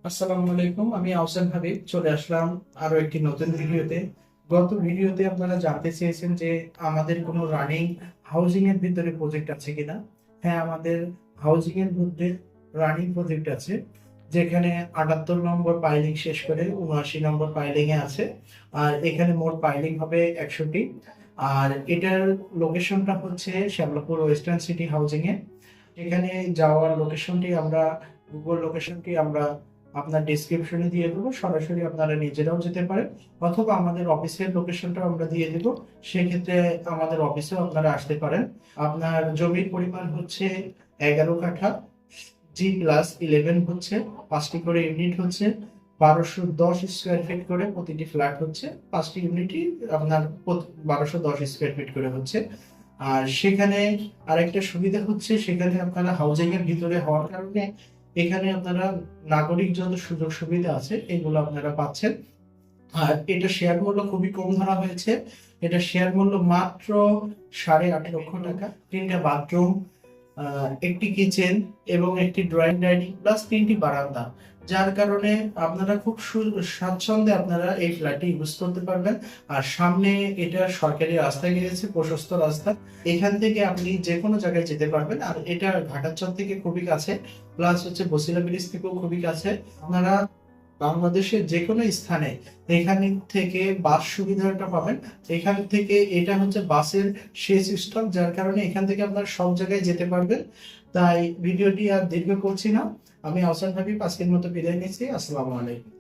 আসসালামু আলাইকুম, আমি আহসান হাবিব চলে আসলাম আরো একটি নতুন ভিডিওতে। গত ভিডিওতে আপনারা জানতে চেয়েছেন যে আমাদের কোনো রানিং হাউজিং এর ভিতরে প্রজেক্ট আছে কিনা। হ্যাঁ, আমাদের হাউজিং এর মধ্যে রানিং প্রজেক্ট আছে, যেখানে 78 নম্বর পাইলিং শেষ করে 79 নম্বর পাইলিং এ আছে। আর এখানে মোট পাইলিং হবে 100টি। আর এটার লোকেশনটা হচ্ছে শ্যামলাপুর ওয়েস্টার্ন সিটি হাউজিং এ। এখানে যাওয়ার লোকেশনটি আমরা গুগল লোকেশনটি আমরা আপনার ডেসক্রিপশনে দিয়ে দেবো, সরাসরি আপনারা নিজেরাও যেতে পারেন, অথবা আমাদের অফিসের লোকেশনটাও আমরা দিয়ে দেব। সেক্ষেত্রে আমাদের অফিসেও আপনারা আসতে পারেন। আপনার জমির পরিমাণ হচ্ছে 11 কাঠা, G+11 হচ্ছে, 5টি করে ইউনিট হচ্ছে, 1210 স্কোয়ার ফিট করে প্রতিটি ফ্ল্যাট হচ্ছে, 5টি ইউনিটই আপনার 1210 স্কোয়ার ফিট করে হচ্ছে। আর সেখানে আরেকটা সুবিধা হচ্ছে, সেখানে আপনারা হাউজিং এর ভিতরে হওয়ার কারণে এখানে আপনারা নাগরিক যত সুযোগ সুবিধা আছে এগুলো আপনারা পাচ্ছেন। আর এটা শেয়ার মূল্য খুবই কম ধরা হয়েছে। এটা শেয়ার মূল্য মাত্র 8.5 লক্ষ টাকা। 3টা বাথরুম, একটি কিচেন এবং একটি ড্রয়িং ডাইনিং প্লাস 3টি বারান্দা, যার কারণে আপনারা খুব স্বাচ্ছন্দ্যে আপনারা এই ফ্ল্যাটটি ইউজ করতে পারবেন। আর সামনে এটা সরকারি রাস্তা গিয়েছে, প্রশস্ত রাস্তা, এখান থেকে আপনি যে কোনো জায়গায় যেতে পারবেন। আর এটা ঘাটারচর থেকে খুবই কাছে, প্লাস হচ্ছে বসিলা ব্রিজ থেকেও খুবই কাছে। আপনারা বাংলাদেশের যে কোনো স্থানে এখান থেকে বাস সুবিধাটা পাবেন। এখান থেকে এটা হচ্ছে বাসের শেষ স্টপ, যার কারণে এখান থেকে আপনারা সব জায়গায় যেতে পারবেন। তাই ভিডিওটি আর দীর্ঘ করছি না, আমি আহসান হাবিব আজকের মতো বিদায় নিচ্ছি। আসসালামু আলাইকুম।